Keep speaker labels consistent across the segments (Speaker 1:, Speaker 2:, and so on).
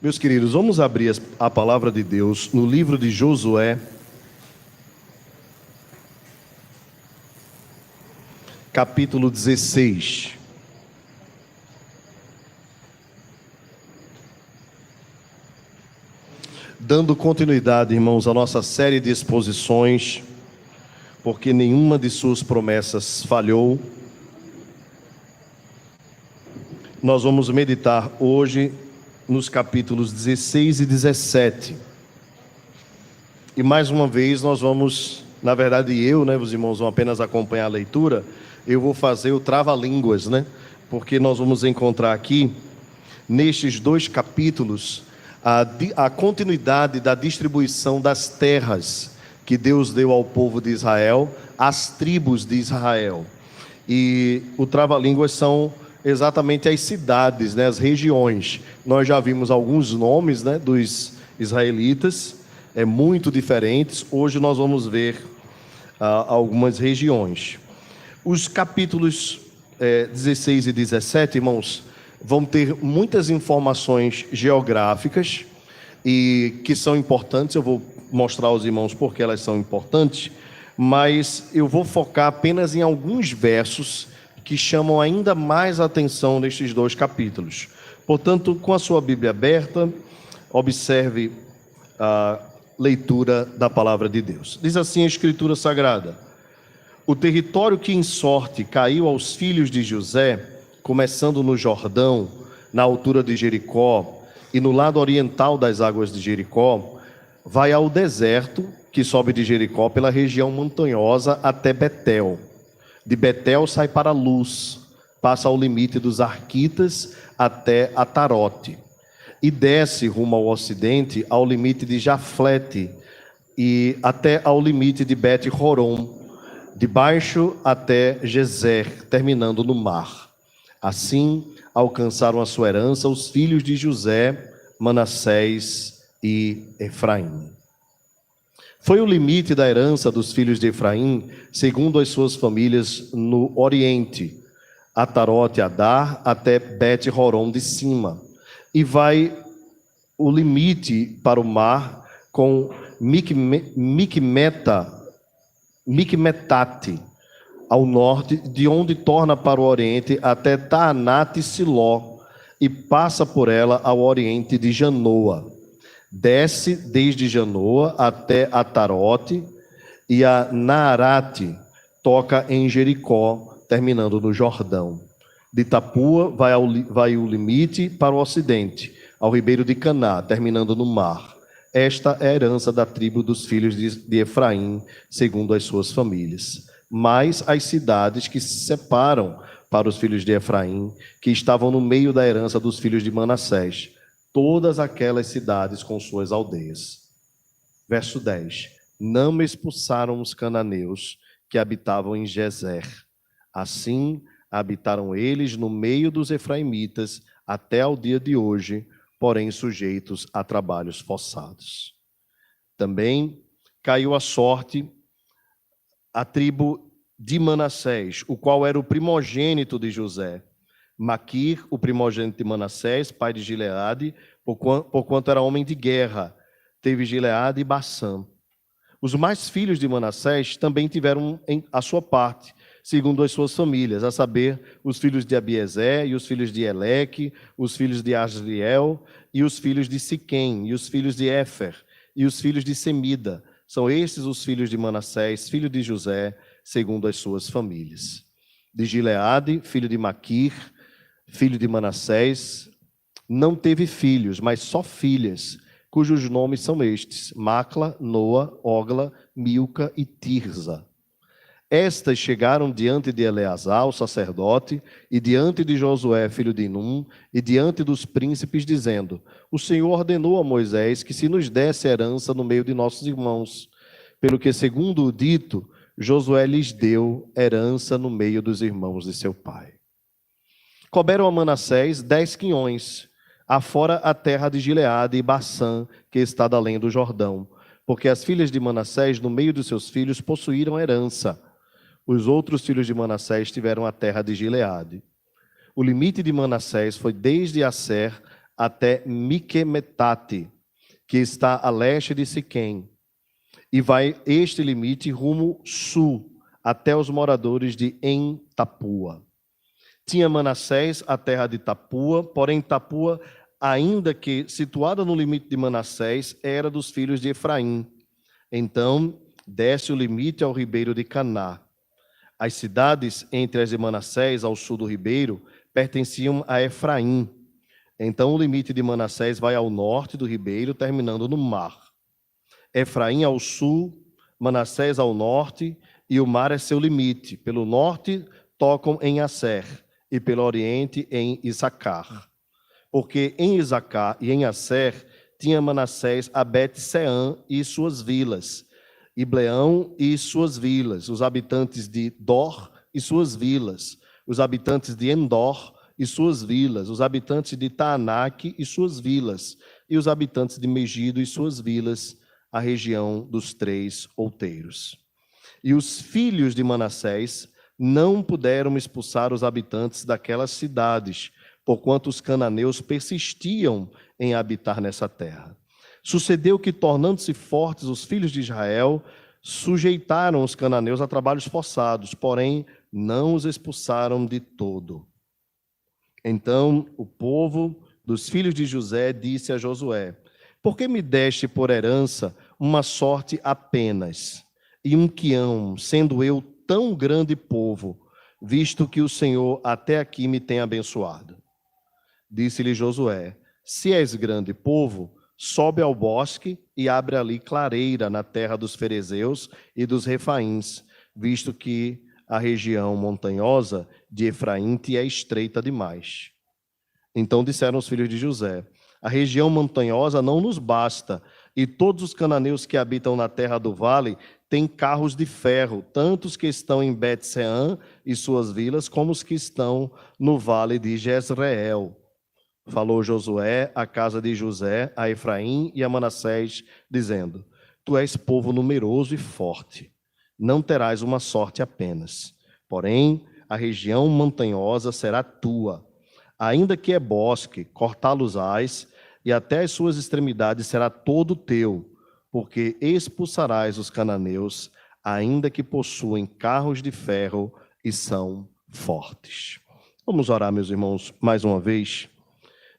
Speaker 1: Meus queridos, vamos abrir a palavra de Deus no livro de Josué, capítulo 16. Dando continuidade, irmãos, à nossa série de exposições, porque nenhuma de suas promessas falhou. Nós vamos meditar hoje nos capítulos 16 e 17. E mais uma vez nós vamos, na verdade os irmãos vão apenas acompanhar a leitura, eu vou fazer o trava-línguas, Porque nós vamos encontrar aqui, nestes dois capítulos, a continuidade da distribuição das terras que Deus deu ao povo de Israel, às tribos de Israel. E o trava-línguas são exatamente as cidades, as regiões. Nós já vimos alguns nomes, dos israelitas, muito diferentes. Hoje nós vamos ver algumas regiões. Os capítulos 16 e 17, irmãos, vão ter muitas informações geográficas e que são importantes. Eu vou mostrar aos irmãos porque elas são importantes, mas eu vou focar apenas em alguns versos que chamam ainda mais a atenção nestes dois capítulos. Portanto, com a sua Bíblia aberta, observe a leitura da palavra de Deus. Diz assim a Escritura Sagrada: o território que em sorte caiu aos filhos de José, começando no Jordão, na altura de Jericó, e no lado oriental das águas de Jericó, vai ao deserto, que sobe de Jericó pela região montanhosa até Betel. De Betel sai para Luz, passa ao limite dos Arquitas até Atarote, e desce rumo ao ocidente ao limite de Jaflete, e até ao limite de Bet-Horon, de baixo até Gezer, terminando no mar. Assim, alcançaram a sua herança os filhos de José, Manassés e Efraim. Foi o limite da herança dos filhos de Efraim, segundo as suas famílias, no oriente, Atarote Adar até Bet-Horon de cima. E vai o limite para o mar com Micmetate, ao norte, de onde torna para o oriente até Taanate Siló, e passa por ela ao oriente de Janoa. Desce desde Janoa até Atarote, e a Naarate toca em Jericó, terminando no Jordão. De Tapua vai o limite para o ocidente, ao ribeiro de Caná, terminando no mar. Esta é a herança da tribo dos filhos de Efraim, segundo as suas famílias. Mas as cidades que se separam para os filhos de Efraim, que estavam no meio da herança dos filhos de Manassés, todas aquelas cidades com suas aldeias. Verso 10. Não expulsaram os cananeus que habitavam em Gezer. Assim, habitaram eles no meio dos efraimitas até ao dia de hoje, porém sujeitos a trabalhos forçados. Também caiu a sorte a tribo de Manassés, o qual era o primogênito de José. Maquir, o primogênito de Manassés, pai de Gileade, porquanto era homem de guerra, teve Gileade e Bassã. Os mais filhos de Manassés também tiveram a sua parte, segundo as suas famílias, a saber, os filhos de Abiezer e os filhos de Eleque, os filhos de Asriel e os filhos de Siquém, e os filhos de Éfer, e os filhos de Semida. São esses os filhos de Manassés, filho de José, segundo as suas famílias. De Gileade, filho de Maquir, filho de Manassés, não teve filhos, mas só filhas, cujos nomes são estes: Macla, Noa, Ogla, Milca e Tirza. Estas chegaram diante de Eleazar, o sacerdote, e diante de Josué, filho de Num, e diante dos príncipes, dizendo: o Senhor ordenou a Moisés que se nos desse herança no meio de nossos irmãos, pelo que, segundo o dito, Josué lhes deu herança no meio dos irmãos de seu pai. Couberam a Manassés 10 quinhões, afora a terra de Gileade e Bassã, que está além do Jordão, porque as filhas de Manassés, no meio dos seus filhos, possuíram herança. Os outros filhos de Manassés tiveram a terra de Gileade. O limite de Manassés foi desde Asser até Miquemetate, que está a leste de Siquém, e vai este limite rumo sul, até os moradores de En-Tapua. Tinha Manassés a terra de Tapua, porém Tapua, ainda que situada no limite de Manassés, era dos filhos de Efraim. Então, desce o limite ao ribeiro de Caná. As cidades entre as de Manassés, ao sul do ribeiro, pertenciam a Efraim. Então, o limite de Manassés vai ao norte do ribeiro, terminando no mar. Efraim ao sul, Manassés ao norte, e o mar é seu limite. Pelo norte, tocam em Asser, e pelo oriente, em Issacar. Porque em Issacar e em Asser tinha Manassés a Bet-Seã e suas vilas, Ibleão e suas vilas, os habitantes de Dor e suas vilas, os habitantes de Endor e suas vilas, os habitantes de Taanaque e suas vilas, e os habitantes de Megido e suas vilas, a região dos 3 outeiros. E os filhos de Manassés não puderam expulsar os habitantes daquelas cidades, porquanto os cananeus persistiam em habitar nessa terra. Sucedeu que, tornando-se fortes, os filhos de Israel sujeitaram os cananeus a trabalhos forçados, porém não os expulsaram de todo. Então o povo dos filhos de José disse a Josué: por que me deste por herança uma sorte apenas, e um quião, sendo eu tão grande povo, visto que o Senhor até aqui me tem abençoado? Disse-lhe Josué: se és grande povo, sobe ao bosque e abre ali clareira na terra dos ferezeus e dos refaíns, visto que a região montanhosa de Efraim te é estreita demais. Então disseram os filhos de José: a região montanhosa não nos basta, e todos os cananeus que habitam na terra do vale têm carros de ferro, tanto os que estão em Bet-Seã e suas vilas, como os que estão no vale de Jezreel. Falou Josué à casa de José, a Efraim e a Manassés, dizendo: tu és povo numeroso e forte, não terás uma sorte apenas. Porém, a região montanhosa será tua. Ainda que é bosque, cortá-los-ás, e até as suas extremidades será todo teu, porque expulsarás os cananeus, ainda que possuem carros de ferro e são fortes. Vamos orar, meus irmãos, mais uma vez.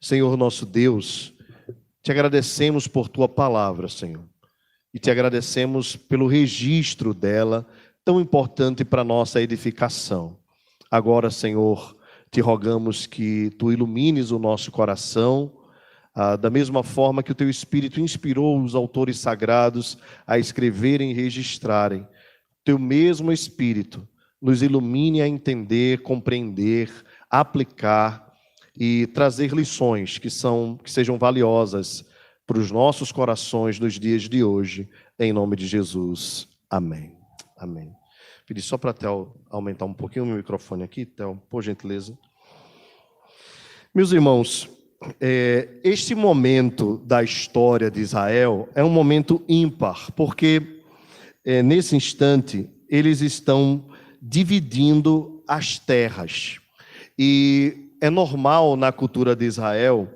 Speaker 1: Senhor nosso Deus, te agradecemos por tua palavra, Senhor, e te agradecemos pelo registro dela, tão importante para a nossa edificação. Agora, Senhor, te rogamos que tu ilumines o nosso coração, da mesma forma que o teu Espírito inspirou os autores sagrados a escreverem e registrarem. Teu mesmo Espírito nos ilumine a entender, compreender, aplicar e trazer lições que sejam valiosas para os nossos corações nos dias de hoje, em nome de Jesus. Amém. Amém. Pedi só para Theo aumentar um pouquinho o meu microfone aqui, Theo, por gentileza. Meus irmãos, este momento da história de Israel é um momento ímpar, porque nesse instante eles estão dividindo as terras. E é normal na cultura de Israel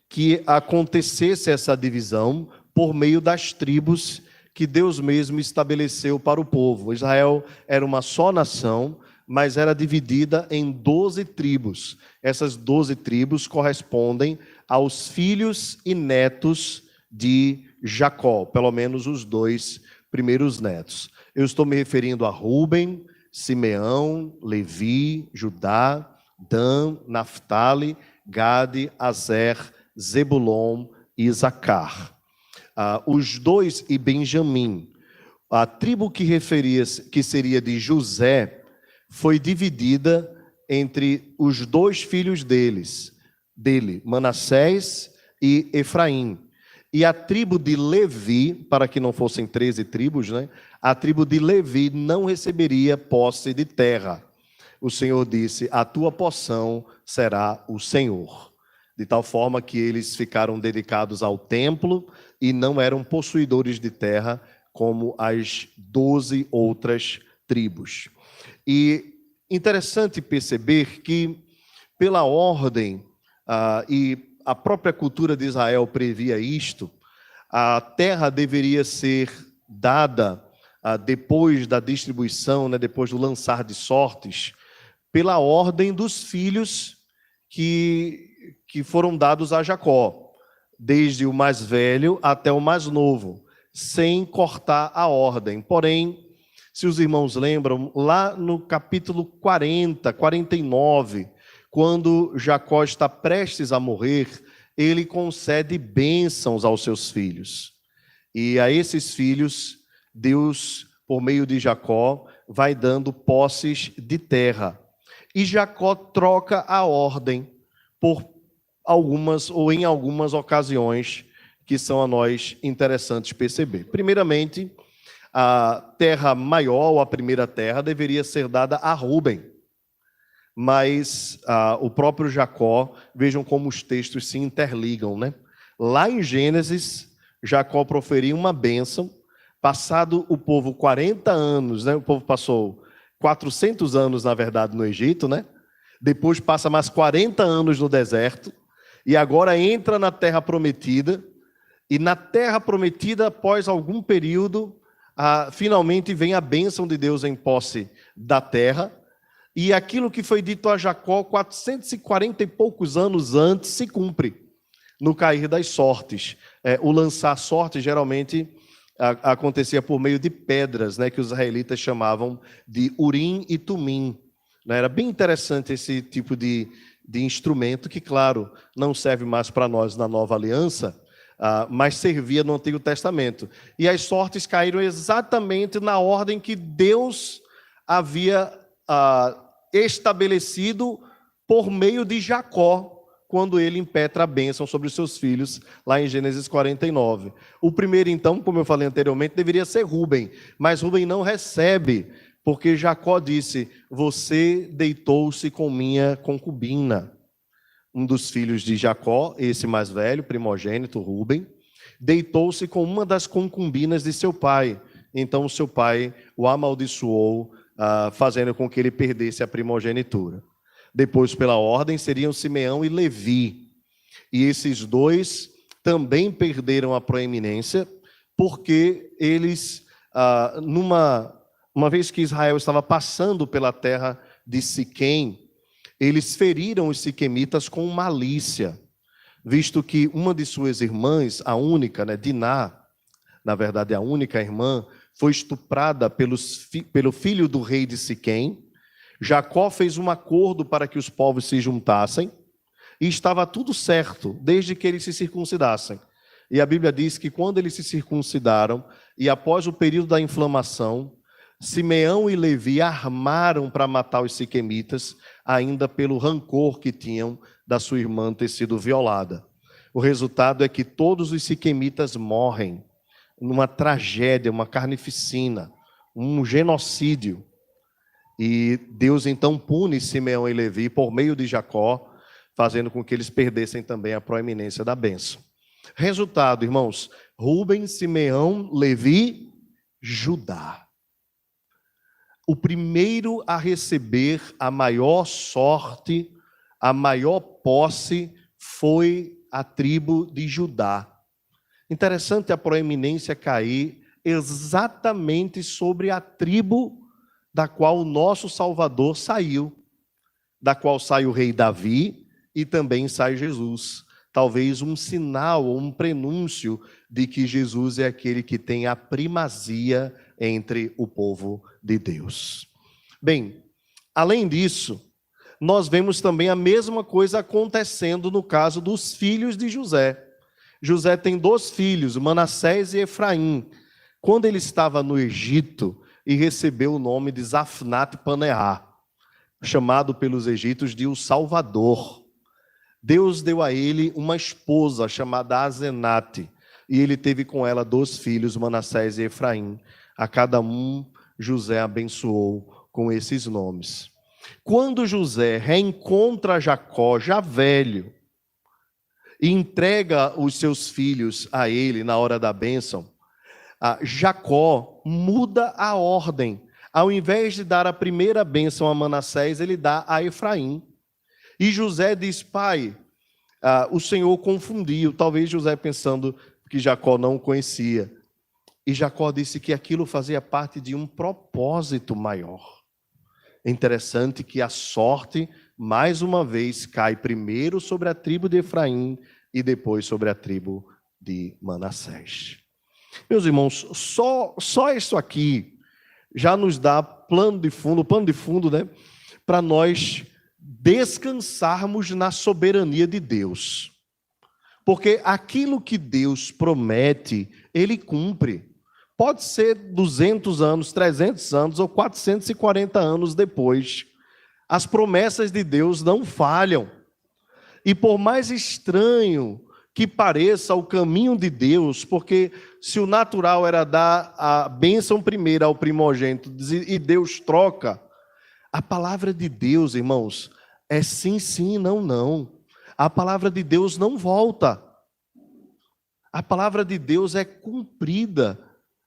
Speaker 1: que acontecesse essa divisão por meio das tribos que Deus mesmo estabeleceu para o povo. Israel era uma só nação, mas era dividida em 12 tribos. Essas 12 tribos correspondem aos filhos e netos de Jacó, pelo menos os 2 primeiros netos. Eu estou me referindo a Rúben, Simeão, Levi, Judá, Dan, Naftali, Gade, Azer, Zebulon e Isacar. Os 2 e Benjamim. A tribo que seria de José foi dividida entre os 2 filhos dele, Manassés e Efraim. E a tribo de Levi, para que não fossem 13 tribos, né? A tribo de Levi não receberia posse de terra. O Senhor disse: a tua porção será o Senhor. De tal forma que eles ficaram dedicados ao templo e não eram possuidores de terra como as 12 outras tribos. E interessante perceber que, pela ordem e a própria cultura de Israel previa isto, a terra deveria ser dada depois da distribuição, né, depois do lançar de sortes, pela ordem dos filhos que foram dados a Jacó, desde o mais velho até o mais novo, sem cortar a ordem. Porém, se os irmãos lembram, lá no capítulo 40, 49, quando Jacó está prestes a morrer, ele concede bênçãos aos seus filhos. E a esses filhos, Deus, por meio de Jacó, vai dando posses de terra. E Jacó troca a ordem por algumas, ou em algumas ocasiões, que são a nós interessantes perceber. Primeiramente, a terra maior, ou a primeira terra, deveria ser dada a Rúben. Mas o próprio Jacó, vejam como os textos se interligam, né? Lá em Gênesis, Jacó proferiu uma bênção, passado o povo 40 anos, né? O povo passou 400 anos, na verdade, no Egito, né? Depois passa mais 40 anos no deserto, e agora entra na terra prometida, e na terra prometida, após algum período, finalmente vem a bênção de Deus em posse da terra, e aquilo que foi dito a Jacó 440 e poucos anos antes se cumpre, no cair das sortes. O lançar sorte geralmente acontecia por meio de pedras, né, que os israelitas chamavam de Urim e Tumim. Era bem interessante esse tipo de instrumento que, claro, não serve mais para nós na Nova Aliança, mas servia no Antigo Testamento. E as sortes caíram exatamente na ordem que Deus havia estabelecido por meio de Jacó, quando ele impetra a bênção sobre os seus filhos, lá em Gênesis 49. O primeiro, então, como eu falei anteriormente, deveria ser Rúben, mas Rúben não recebe, porque Jacó disse: você deitou-se com minha concubina. Um dos filhos de Jacó, esse mais velho, primogênito, Rúben, deitou-se com uma das concubinas de seu pai. Então, seu pai o amaldiçoou, fazendo com que ele perdesse a primogenitura. Depois, pela ordem, seriam Simeão e Levi. E esses dois também perderam a proeminência, porque eles, uma vez que Israel estava passando pela terra de Siquém, eles feriram os siquemitas com malícia, visto que uma de suas irmãs, a única, né, Diná, na verdade a única irmã, foi estuprada pelo filho do rei de Siquém. Jacó fez um acordo para que os povos se juntassem, e estava tudo certo, desde que eles se circuncidassem. E a Bíblia diz que quando eles se circuncidaram, e após o período da inflamação, Simeão e Levi armaram para matar os siquemitas, ainda pelo rancor que tinham da sua irmã ter sido violada. O resultado é que todos os siquemitas morrem numa tragédia, uma carnificina, um genocídio. E Deus então pune Simeão e Levi por meio de Jacó, fazendo com que eles perdessem também a proeminência da bênção. Resultado, irmãos: Rúben, Simeão, Levi, Judá. O primeiro a receber a maior sorte, a maior posse, foi a tribo de Judá. Interessante a proeminência cair exatamente sobre a tribo da qual o nosso Salvador saiu, da qual sai o rei Davi e também sai Jesus. Talvez um sinal ou um prenúncio de que Jesus é aquele que tem a primazia entre o povo de Deus. Bem, além disso, nós vemos também a mesma coisa acontecendo no caso dos filhos de José. José tem 2 filhos, Manassés e Efraim. Quando ele estava no Egito e recebeu o nome de Zafnat-Paneá, chamado pelos egípcios de o Salvador, Deus deu a ele uma esposa chamada Azenate, e ele teve com ela 2 filhos, Manassés e Efraim. A cada um, José abençoou com esses nomes. Quando José reencontra Jacó, já velho, e entrega os seus filhos a ele na hora da bênção, Jacó muda a ordem. Ao invés de dar a primeira bênção a Manassés, ele dá a Efraim. E José diz: pai, o Senhor confundiu, talvez José pensando que Jacó não o conhecia. E Jacó disse que aquilo fazia parte de um propósito maior. É interessante que a sorte, mais uma vez, cai primeiro sobre a tribo de Efraim e depois sobre a tribo de Manassés. Meus irmãos, só isso aqui já nos dá pano de fundo, né, para nós descansarmos na soberania de Deus. Porque aquilo que Deus promete, Ele cumpre. Pode ser 200 anos, 300 anos ou 440 anos depois. As promessas de Deus não falham. E por mais estranho que pareça o caminho de Deus, porque se o natural era dar a bênção primeiro ao primogênito e Deus troca, a palavra de Deus, irmãos, é sim, sim, não, não. A palavra de Deus não volta. A palavra de Deus é cumprida,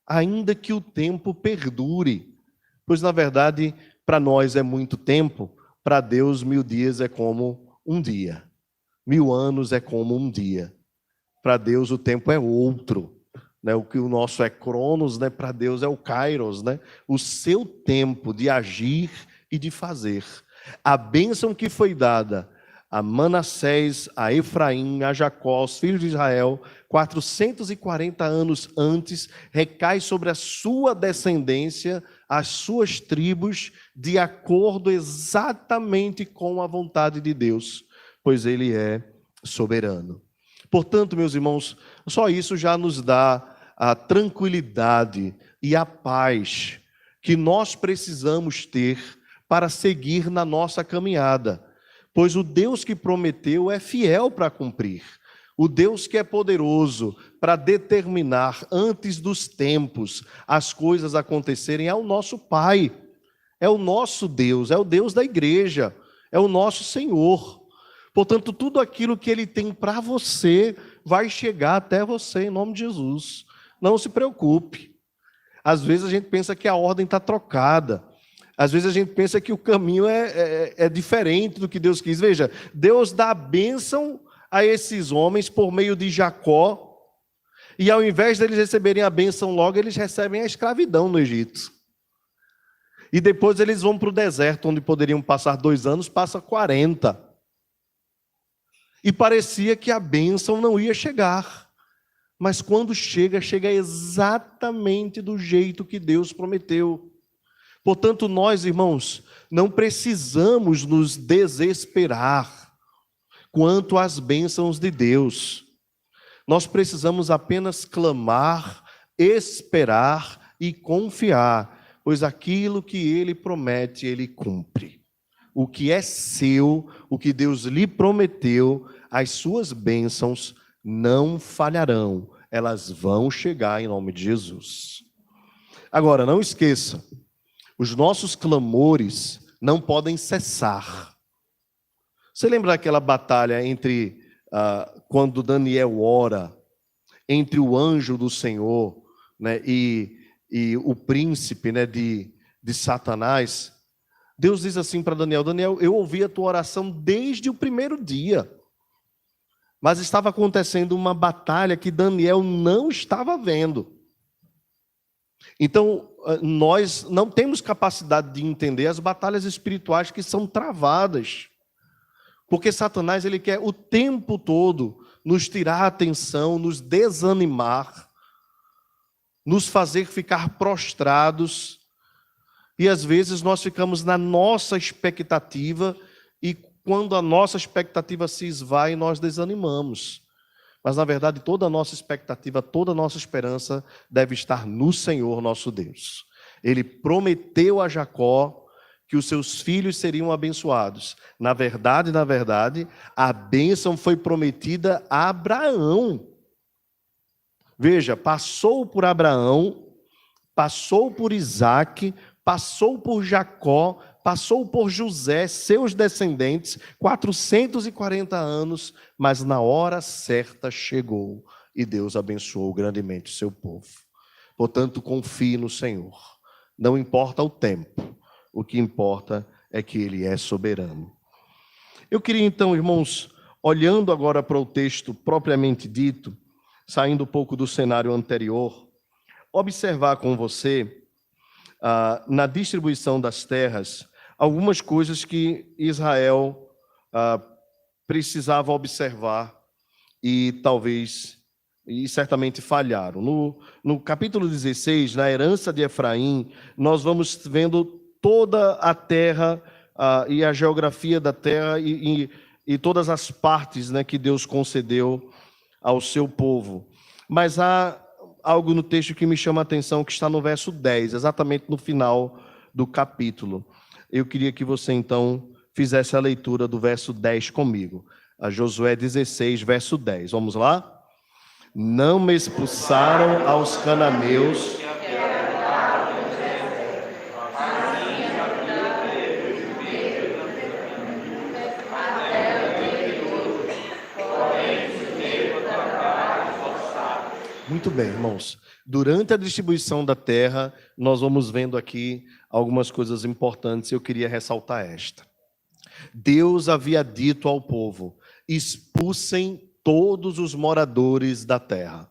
Speaker 1: ainda que o tempo perdure. Pois, na verdade, para nós é muito tempo, para Deus 1000 dias é como um dia. 1000 anos é como um dia. Para Deus o tempo é outro. Né? O que o nosso é Cronos, né? Para Deus é o Kairos, né? O seu tempo de agir e de fazer. A bênção que foi dada a Manassés, a Efraim, a Jacó, aos filhos de Israel, 440 anos antes, recai sobre a sua descendência, as suas tribos, de acordo exatamente com a vontade de Deus, pois Ele é soberano. Portanto, meus irmãos, só isso já nos dá a tranquilidade e a paz que nós precisamos ter para seguir na nossa caminhada. Pois o Deus que prometeu é fiel para cumprir. O Deus que é poderoso para determinar antes dos tempos as coisas acontecerem é o nosso Pai, é o nosso Deus, é o Deus da igreja, é o nosso Senhor. Portanto, tudo aquilo que Ele tem para você vai chegar até você em nome de Jesus. Não se preocupe. Às vezes a gente pensa que a ordem está trocada. Às vezes a gente pensa que o caminho é diferente do que Deus quis. Veja, Deus dá a bênção a esses homens por meio de Jacó, e ao invés deles receberem a bênção logo, eles recebem a escravidão no Egito. E depois eles vão para o deserto, onde poderiam passar 2 anos, passa 40. E parecia que a bênção não ia chegar. Mas quando chega, chega exatamente do jeito que Deus prometeu. Portanto, nós, irmãos, não precisamos nos desesperar quanto às bênçãos de Deus. Nós precisamos apenas clamar, esperar e confiar, pois aquilo que Ele promete, Ele cumpre. O que é seu, o que Deus lhe prometeu, as suas bênçãos não falharão, elas vão chegar em nome de Jesus. Agora, não esqueça, os nossos clamores não podem cessar. Você lembra daquela batalha entre, quando Daniel ora, entre o anjo do Senhor, né, e o príncipe, né, de Satanás? Deus diz assim para Daniel: Daniel, eu ouvi a tua oração desde o primeiro dia, mas estava acontecendo uma batalha que Daniel não estava vendo. Então, nós não temos capacidade de entender as batalhas espirituais que são travadas. Porque Satanás, ele quer o tempo todo nos tirar a atenção, nos desanimar, nos fazer ficar prostrados. E às vezes nós ficamos na nossa expectativa, e quando a nossa expectativa se esvai, nós desanimamos. Mas, na verdade, toda a nossa expectativa, toda a nossa esperança deve estar no Senhor nosso Deus. Ele prometeu a Jacó que os seus filhos seriam abençoados. Na verdade, a bênção foi prometida a Abraão. Veja, passou por Abraão, passou por Isaque, passou por Jacó, passou por José, seus descendentes, 440 anos, mas na hora certa chegou e Deus abençoou grandemente o seu povo. Portanto, confie no Senhor. Não importa o tempo, o que importa é que Ele é soberano. Eu queria então, irmãos, olhando agora para o texto propriamente dito, saindo um pouco do cenário anterior, observar com você, na distribuição das terras, algumas coisas que Israel precisava observar e talvez, e certamente falharam. No capítulo 16, na herança de Efraim, nós vamos vendo toda a terra e a geografia da terra e todas as partes, né, que Deus concedeu ao seu povo. Mas há algo no texto que me chama a atenção, que está no verso 10, exatamente no final do capítulo. Eu queria que você, então, fizesse a leitura do verso 10 comigo. A Josué 16, verso 10. Vamos lá? Não me expulsaram aos cananeus. Muito bem, irmãos. Durante a distribuição da terra, nós vamos vendo aqui algumas coisas importantes. Eu queria ressaltar esta. Deus havia dito ao povo: expulsem todos os moradores da terra.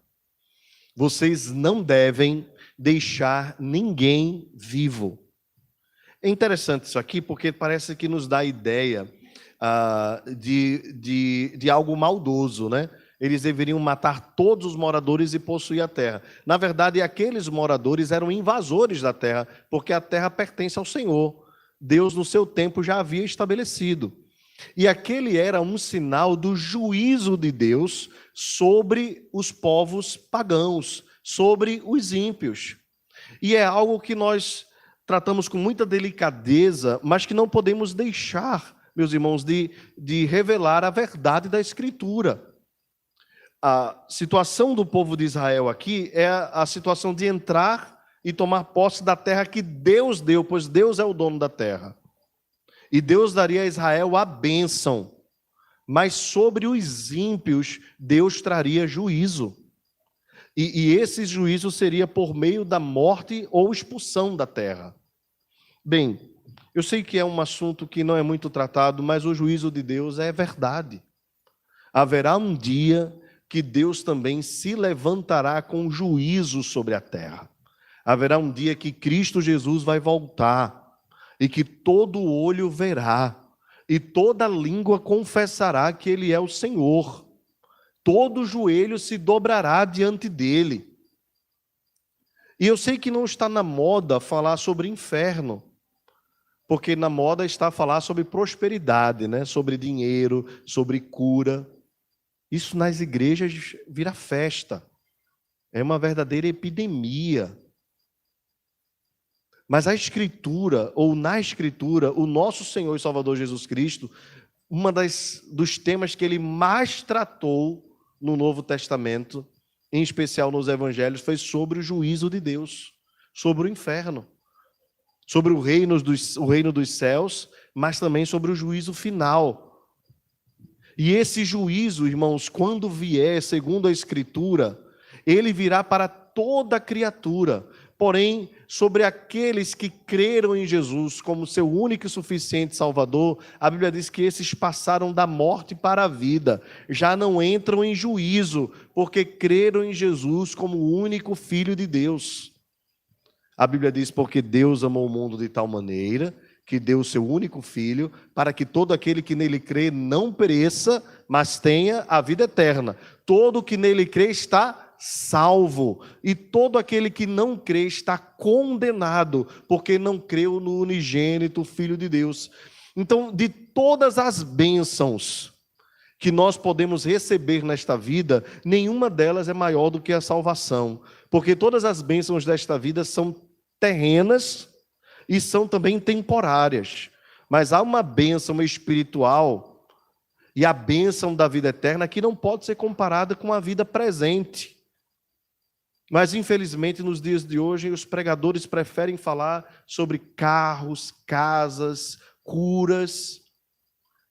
Speaker 1: Vocês não devem deixar ninguém vivo. É interessante isso aqui, porque parece que nos dá a ideia de algo maldoso, né? Eles deveriam matar todos os moradores e possuir a terra. Na verdade, aqueles moradores eram invasores da terra, porque a terra pertence ao Senhor. Deus, no seu tempo, já havia estabelecido. E aquele era um sinal do juízo de Deus sobre os povos pagãos, sobre os ímpios. E é algo que nós tratamos com muita delicadeza, mas que não podemos deixar, meus irmãos, de revelar a verdade da Escritura. A situação do povo de Israel aqui é a situação de entrar e tomar posse da terra que Deus deu, pois Deus é o dono da terra. E Deus daria a Israel a bênção, mas sobre os ímpios Deus traria juízo. E esse juízo seria por meio da morte ou expulsão da terra. Bem, eu sei que é um assunto que não é muito tratado, mas o juízo de Deus é verdade. Haverá um dia que Deus também se levantará com juízo sobre a terra. Haverá um dia que Cristo Jesus vai voltar e que todo olho verá e toda língua confessará que Ele é o Senhor. Todo joelho se dobrará diante dEle. E eu sei que não está na moda falar sobre inferno, porque na moda está falar sobre prosperidade, né? Sobre dinheiro, sobre cura. Isso nas igrejas vira festa. É uma verdadeira epidemia. Mas a Escritura, ou na Escritura, o nosso Senhor e Salvador Jesus Cristo, dos temas que Ele mais tratou no Novo Testamento, em especial nos Evangelhos, foi sobre o juízo de Deus, sobre o inferno, sobre o reino dos céus, mas também sobre o juízo final. E esse juízo, irmãos, quando vier, segundo a Escritura, ele virá para toda criatura. Porém, sobre aqueles que creram em Jesus como seu único e suficiente Salvador, a Bíblia diz que esses passaram da morte para a vida, já não entram em juízo, porque creram em Jesus como o único Filho de Deus. A Bíblia diz: porque Deus amou o mundo de tal maneira que deu o seu único Filho, para que todo aquele que nele crê não pereça, mas tenha a vida eterna. Todo que nele crê está salvo, e todo aquele que não crê está condenado, porque não creu no unigênito Filho de Deus. Então, de todas as bênçãos que nós podemos receber nesta vida, nenhuma delas é maior do que a salvação, porque todas as bênçãos desta vida são terrenas e são também temporárias, mas há uma bênção espiritual e a bênção da vida eterna que não pode ser comparada com a vida presente. Mas, infelizmente, nos dias de hoje, os pregadores preferem falar sobre carros, casas, curas,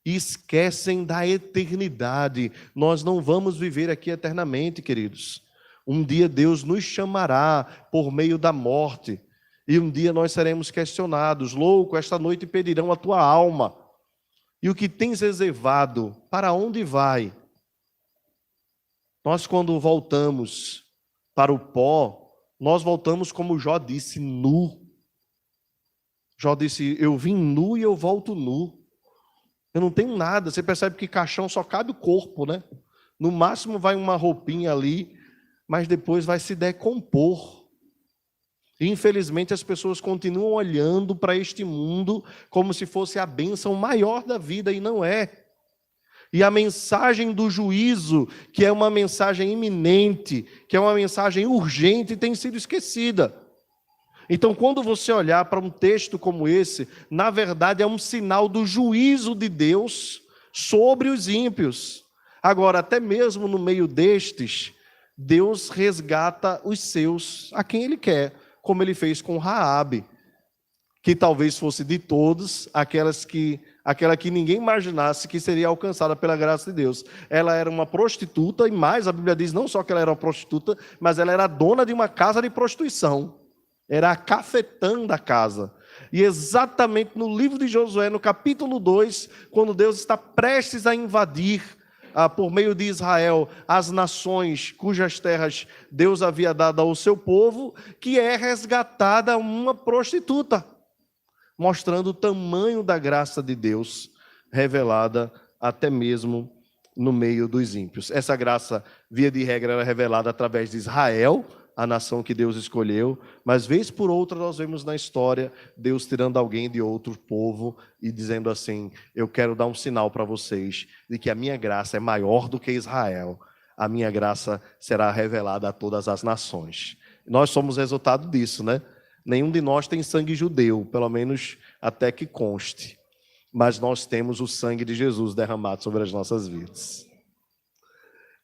Speaker 1: e esquecem da eternidade. Nós não vamos viver aqui eternamente, queridos. Um dia Deus nos chamará por meio da morte, e um dia nós seremos questionados: louco, esta noite pedirão a tua alma. E o que tens reservado, para onde vai? Nós, quando voltamos para o pó, nós voltamos, como Jó disse, nu. Jó disse, eu vim nu e eu volto nu. Eu não tenho nada. Você percebe que caixão só cabe o corpo, né? No máximo vai uma roupinha ali, mas depois vai se decompor. E, infelizmente, as pessoas continuam olhando para este mundo como se fosse a bênção maior da vida, e não é. E a mensagem do juízo, que é uma mensagem iminente, que é uma mensagem urgente, tem sido esquecida. Então, quando você olhar para um texto como esse, na verdade é um sinal do juízo de Deus sobre os ímpios. Agora, até mesmo no meio destes, Deus resgata os seus a quem Ele quer, como Ele fez com Raabe, que talvez fosse de todos aquela que ninguém imaginasse que seria alcançada pela graça de Deus. Ela era uma prostituta, e mais, a Bíblia diz não só que ela era uma prostituta, mas ela era dona de uma casa de prostituição. Era a cafetã da casa. E exatamente no livro de Josué, no capítulo 2, quando Deus está prestes a invadir, por meio de Israel, as nações cujas terras Deus havia dado ao seu povo, que é resgatada uma prostituta, mostrando o tamanho da graça de Deus revelada até mesmo no meio dos ímpios. Essa graça, via de regra, era revelada através de Israel, a nação que Deus escolheu, mas vez por outra nós vemos na história Deus tirando alguém de outro povo e dizendo assim, eu quero dar um sinal para vocês de que a minha graça é maior do que Israel, a minha graça será revelada a todas as nações. Nós somos resultado disso, né? Nenhum de nós tem sangue judeu, pelo menos até que conste, mas nós temos o sangue de Jesus derramado sobre as nossas vidas.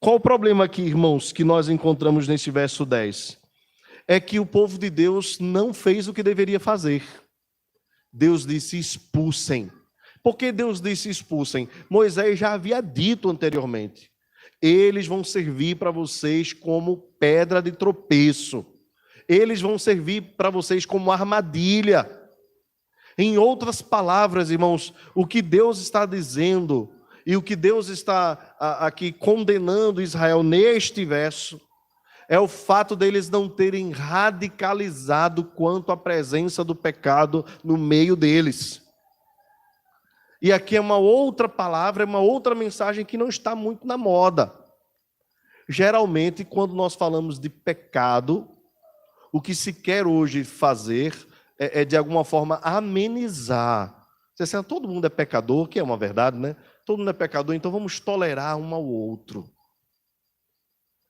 Speaker 1: Qual o problema aqui, irmãos, que nós encontramos neste verso 10? É que o povo de Deus não fez o que deveria fazer. Deus disse expulsem. Por que Deus disse expulsem? Moisés já havia dito anteriormente. Eles vão servir para vocês como pedra de tropeço. Eles vão servir para vocês como armadilha. Em outras palavras, irmãos, o que Deus está dizendo e o que Deus está aqui condenando Israel neste verso é o fato deles não terem radicalizado quanto à presença do pecado no meio deles. E aqui é uma outra palavra, é uma outra mensagem que não está muito na moda. Geralmente, quando nós falamos de pecado, o que se quer hoje fazer é de alguma forma amenizar. Você assim, todo mundo é pecador, que é uma verdade, né? Todo mundo é pecador, então vamos tolerar um ao outro.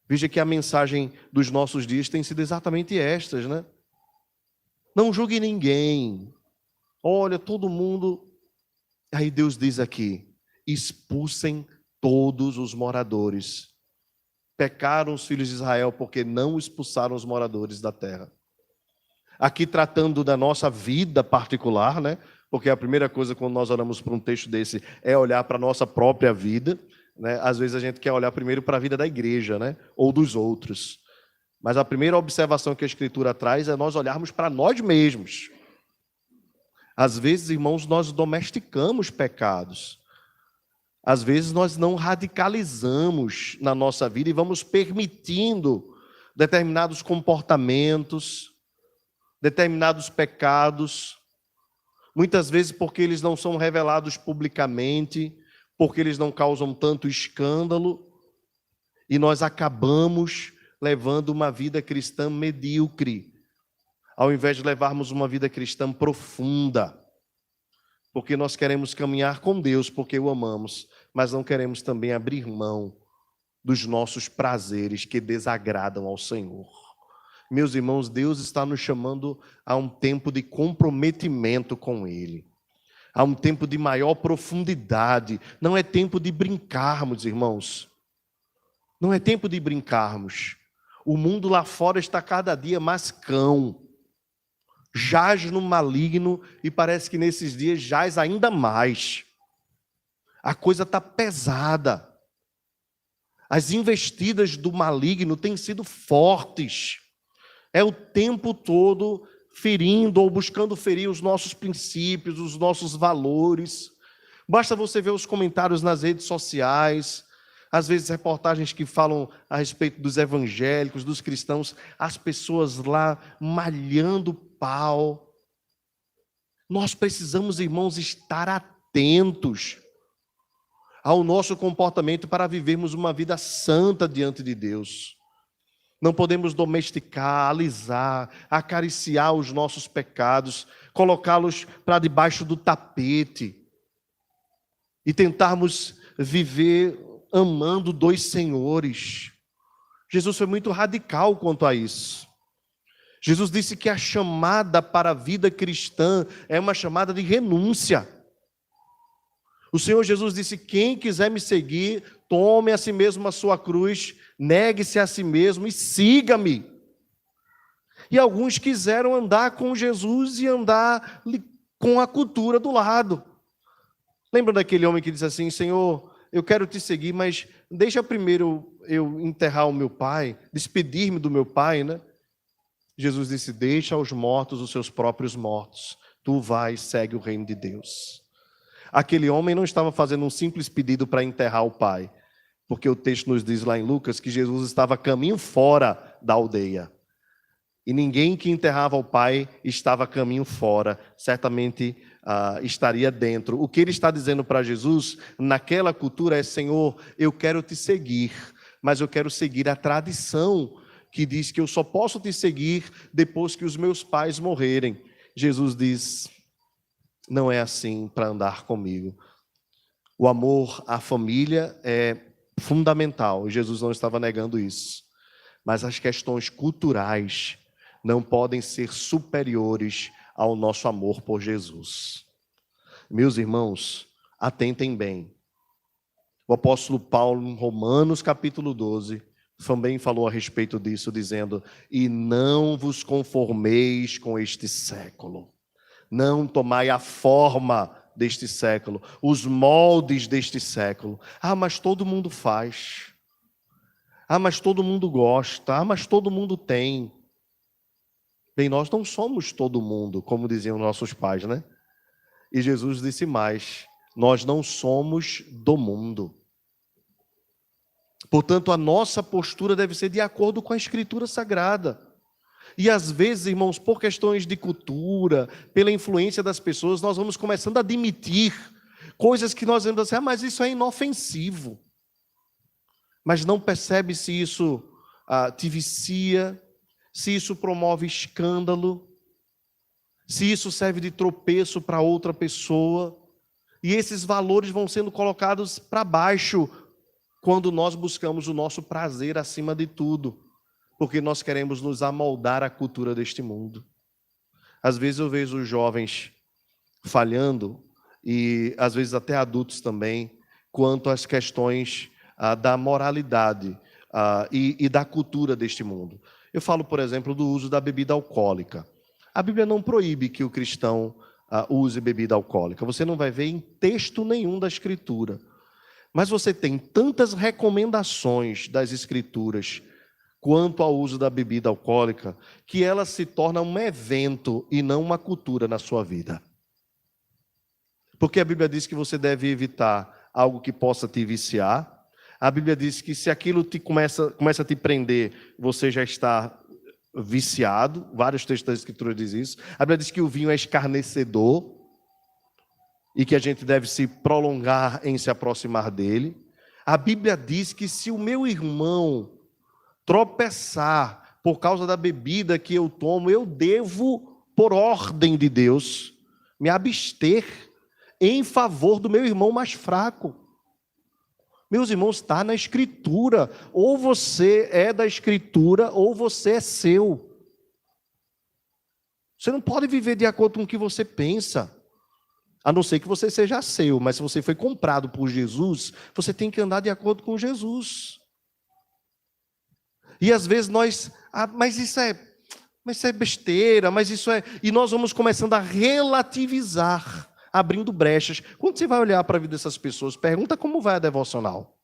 Speaker 1: Veja que a mensagem dos nossos dias tem sido exatamente estas, né? Não julgue ninguém. Olha, todo mundo... Aí Deus diz aqui, expulsem todos os moradores. Pecaram os filhos de Israel porque não expulsaram os moradores da terra. Aqui tratando da nossa vida particular, né? Porque a primeira coisa quando nós oramos para um texto desse é olhar para a nossa própria vida, né? Às vezes a gente quer olhar primeiro para a vida da igreja, né? Ou dos outros. Mas a primeira observação que a Escritura traz é nós olharmos para nós mesmos. Às vezes, irmãos, nós domesticamos pecados. Às vezes nós não radicalizamos na nossa vida e vamos permitindo determinados comportamentos, determinados pecados, muitas vezes porque eles não são revelados publicamente, porque eles não causam tanto escândalo, e nós acabamos levando uma vida cristã medíocre, ao invés de levarmos uma vida cristã profunda, porque nós queremos caminhar com Deus, porque o amamos, mas não queremos também abrir mão dos nossos prazeres que desagradam ao Senhor. Meus irmãos, Deus está nos chamando a um tempo de comprometimento com Ele, a um tempo de maior profundidade. Não é tempo de brincarmos, irmãos. Não é tempo de brincarmos. O mundo lá fora está cada dia mais cão. Jaz no maligno e parece que nesses dias jaz ainda mais. A coisa está pesada. As investidas do maligno têm sido fortes. É o tempo todo ferindo ou buscando ferir os nossos princípios, os nossos valores. Basta você ver os comentários nas redes sociais, às vezes reportagens que falam a respeito dos evangélicos, dos cristãos, as pessoas lá malhando pau. Nós precisamos, irmãos, estar atentos ao nosso comportamento para vivermos uma vida santa diante de Deus. Não podemos domesticar, alisar, acariciar os nossos pecados, colocá-los para debaixo do tapete e tentarmos viver amando dois senhores. Jesus foi muito radical quanto a isso. Jesus disse que a chamada para a vida cristã é uma chamada de renúncia. O Senhor Jesus disse: quem quiser me seguir, tome a si mesmo a sua cruz, negue-se a si mesmo e siga-me. E alguns quiseram andar com Jesus e andar com a cultura do lado. Lembra daquele homem que disse assim: Senhor, eu quero te seguir, mas deixa primeiro eu enterrar o meu pai, despedir-me do meu pai, né? Jesus disse: deixa aos mortos os seus próprios mortos. Tu vai e segue o reino de Deus. Aquele homem não estava fazendo um simples pedido para enterrar o pai, porque o texto nos diz lá em Lucas que Jesus estava a caminho fora da aldeia. E ninguém que enterrava o pai estava a caminho fora, certamente estaria dentro. O que ele está dizendo para Jesus, naquela cultura, é: Senhor, eu quero te seguir, mas eu quero seguir a tradição que diz que eu só posso te seguir depois que os meus pais morrerem. Jesus diz: não é assim para andar comigo. O amor à família é fundamental, e Jesus não estava negando isso. Mas as questões culturais não podem ser superiores ao nosso amor por Jesus. Meus irmãos, atentem bem. O apóstolo Paulo, em Romanos capítulo 12, também falou a respeito disso, dizendo: e não vos conformeis com este século. Não tomai a forma deste século, os moldes deste século. Ah, mas todo mundo faz. Ah, mas todo mundo gosta. Ah, mas todo mundo tem. Bem, nós não somos todo mundo, como diziam nossos pais, né? E Jesus disse mais: nós não somos do mundo. Portanto, a nossa postura deve ser de acordo com a Escritura Sagrada. E às vezes, irmãos, por questões de cultura, pela influência das pessoas, nós vamos começando a admitir coisas que nós vamos dizer: mas isso é inofensivo. Mas não percebe se isso te vicia, se isso promove escândalo, se isso serve de tropeço para outra pessoa. E esses valores vão sendo colocados para baixo quando nós buscamos o nosso prazer acima de tudo, porque nós queremos nos amoldar à cultura deste mundo. Às vezes eu vejo os jovens falhando, e às vezes até adultos também, quanto às questões da moralidade e da cultura deste mundo. Eu falo, por exemplo, do uso da bebida alcoólica. A Bíblia não proíbe que o cristão use bebida alcoólica. Você não vai ver em texto nenhum da Escritura. Mas você tem tantas recomendações das Escrituras quanto ao uso da bebida alcoólica, que ela se torna um evento e não uma cultura na sua vida. Porque a Bíblia diz que você deve evitar algo que possa te viciar. A Bíblia diz que se aquilo começa a te prender, você já está viciado. Vários textos da Escritura dizem isso. A Bíblia diz que o vinho é escarnecedor e que a gente deve se prolongar em se aproximar dele. A Bíblia diz que se o meu irmão tropeçar por causa da bebida que eu tomo, eu devo, por ordem de Deus, me abster em favor do meu irmão mais fraco. Meus irmãos, está na Escritura. Ou você é da Escritura, ou você é seu. Você não pode viver de acordo com o que você pensa, a não ser que você seja seu. Mas se você foi comprado por Jesus, você tem que andar de acordo com Jesus. E às vezes nós, mas isso é besteira, mas isso é... E nós vamos começando a relativizar, abrindo brechas. Quando você vai olhar para a vida dessas pessoas, pergunta como vai a devocional.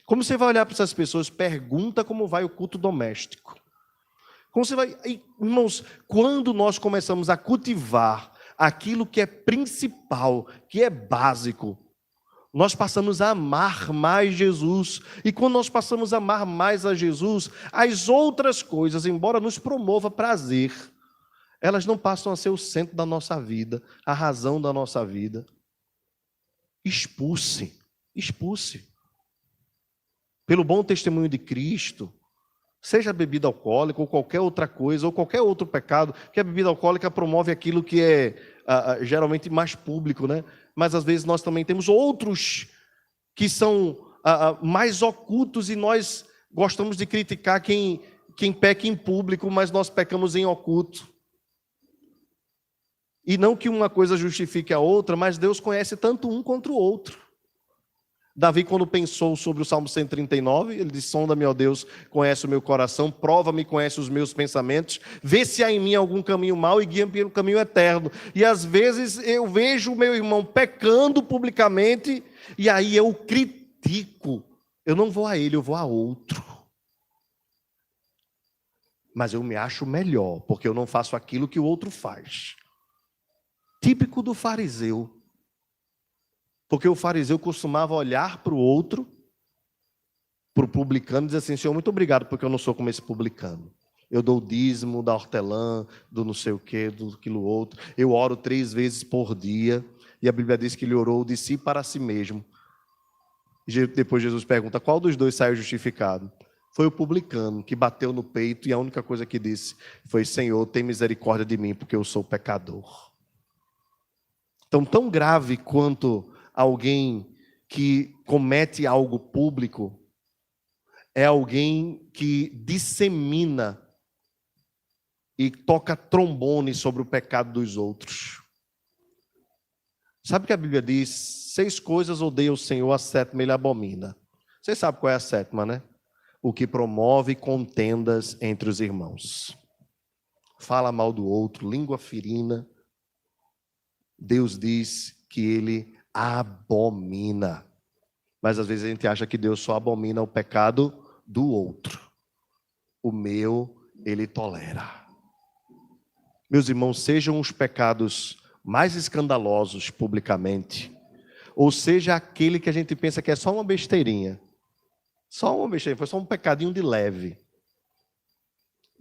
Speaker 1: Como você vai olhar para essas pessoas, pergunta como vai o culto doméstico. Como você vai... Irmãos, quando nós começamos a cultivar aquilo que é principal, que é básico, nós passamos a amar mais Jesus. E quando nós passamos a amar mais a Jesus, as outras coisas, embora nos promova prazer, elas não passam a ser o centro da nossa vida, a razão da nossa vida. Expulse. Pelo bom testemunho de Cristo, seja a bebida alcoólica ou qualquer outra coisa, ou qualquer outro pecado, que a bebida alcoólica promove aquilo que é geralmente mais público, né? Mas às vezes nós também temos outros que são mais ocultos e nós gostamos de criticar quem peca em público, mas nós pecamos em oculto. E não que uma coisa justifique a outra, mas Deus conhece tanto um quanto o outro. Davi, quando pensou sobre o Salmo 139, ele disse: sonda-me, ó Deus, conhece o meu coração, prova-me, conhece os meus pensamentos, vê se há em mim algum caminho mau e guia-me pelo caminho eterno. E às vezes eu vejo o meu irmão pecando publicamente, e aí eu critico. Eu não vou a ele, eu vou a outro. Mas eu me acho melhor, porque eu não faço aquilo que o outro faz. Típico do fariseu. Porque o fariseu costumava olhar para o outro, para o publicano, e dizer assim: Senhor, muito obrigado, porque eu não sou como esse publicano. Eu dou o dízimo da hortelã, do não sei o quê, do aquilo outro. Eu oro 3 vezes por dia. E a Bíblia diz que ele orou de si para si mesmo. E depois Jesus pergunta: qual dos dois saiu justificado? Foi o publicano, que bateu no peito e a única coisa que disse foi: Senhor, tem misericórdia de mim, porque eu sou pecador. Então, tão grave quanto alguém que comete algo público é alguém que dissemina e toca trombone sobre o pecado dos outros. Sabe que a Bíblia diz: 6 coisas odeia o Senhor, a 7ª ele abomina. Você sabe qual é a 7ª, né? O que promove contendas entre os irmãos. Fala mal do outro, língua ferina. Deus diz que ele abomina. Mas às vezes a gente acha que Deus só abomina o pecado do outro. O meu, ele tolera. Meus irmãos, sejam os pecados mais escandalosos publicamente, ou seja aquele que a gente pensa que é só uma besteirinha. Só uma besteirinha, foi só um pecadinho de leve.